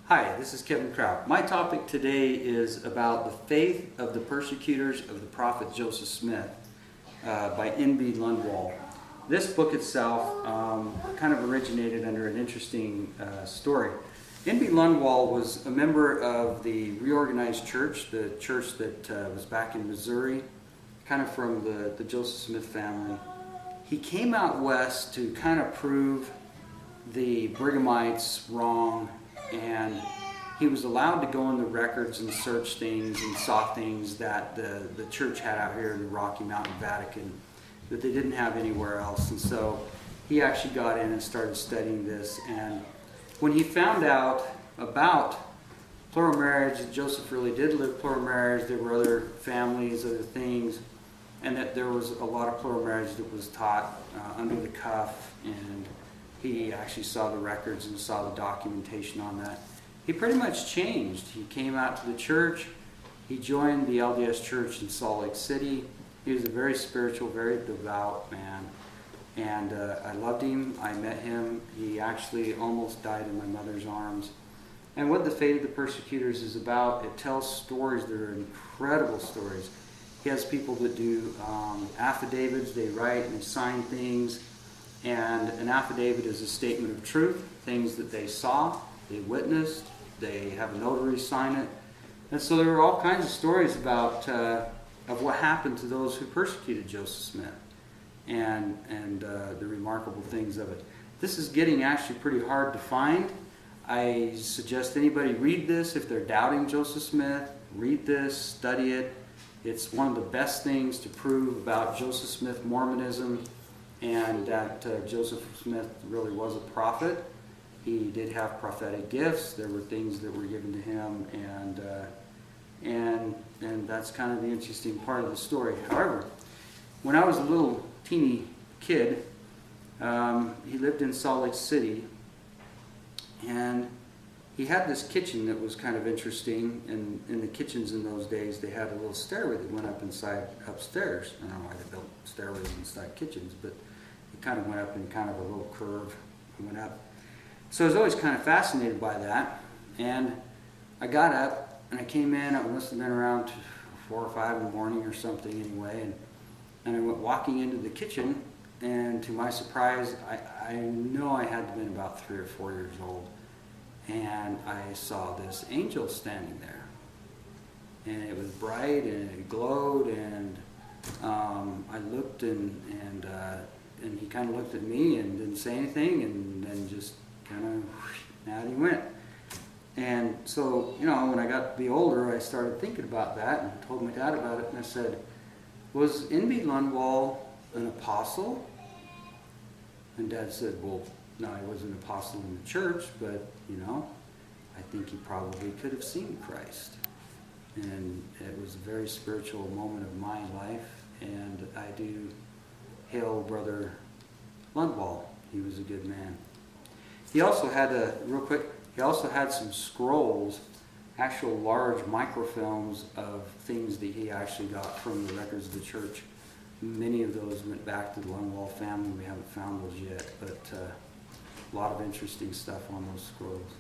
Hi, this is Kevin Kraut. My topic today is about the faith of the persecutors of the prophet Joseph Smith by N.B. Lundwall. This book itself kind of originated under an interesting story. N.B. Lundwall was a member of the reorganized church, the church that was back in Missouri, kind of from the Joseph Smith family. He came out west to kind of prove the Brighamites wrong, and he was allowed to go in the records and search things and saw things that the church had out here in the Rocky Mountain Vatican that they didn't have anywhere else. And so he actually got in and started studying this. And when he found out about plural marriage, that Joseph really did live plural marriage, there were other families, other things, and that there was a lot of plural marriage that was taught under the cuff, and he actually saw the records and saw the documentation on that. He pretty much changed. He came out to the church. He joined the LDS church in Salt Lake City. He was a very spiritual, very devout man. And I loved him. I met him. He actually almost died in my mother's arms. And what the Fate of the Persecutors is about, it tells stories that are incredible stories. He has people that do affidavits. They write and they sign things. And an affidavit is a statement of truth, things that they saw, they witnessed, they have a notary sign it. And so there are all kinds of stories about of what happened to those who persecuted Joseph Smith and the remarkable things of it. This is getting actually pretty hard to find. I suggest anybody read this if they're doubting Joseph Smith. Read this, study it. It's one of the best things to prove about Joseph Smith Mormonism, and that Joseph Smith really was a prophet. He did have prophetic gifts. There were things that were given to him, and that's kind of the interesting part of the story. However, when I was a little teeny kid, he lived in Salt Lake City, and he had this kitchen that was kind of interesting. And in the kitchens in those days, they had a little stairway that went up upstairs. I don't know why they built stairways inside kitchens, but it kind of went up in kind of a little curve and went up. So I was always kind of fascinated by that. And I got up and I came in. I must have been around 4 or 5 in the morning or something anyway. And I went walking into the kitchen, and to my surprise, I know I had to have been about 3 or 4 years old. And I saw this angel standing there. And it was bright and it glowed, and I looked, and he kind of looked at me and didn't say anything, and then just kind of out he went. And so, when I got to be older, I started thinking about that and told my dad about it, and I said, was N.B. Lundwall an apostle? And Dad said, well, no, he was an apostle in the church, but, I think he probably could have seen Christ. And it was a very spiritual moment of my life, and I do hail Brother Lundwall. He was a good man. He also had he also had some scrolls, actual large microfilms of things that he actually got from the records of the church. Many of those went back to the Lundwall family. We haven't found those yet, but a lot of interesting stuff on those scrolls.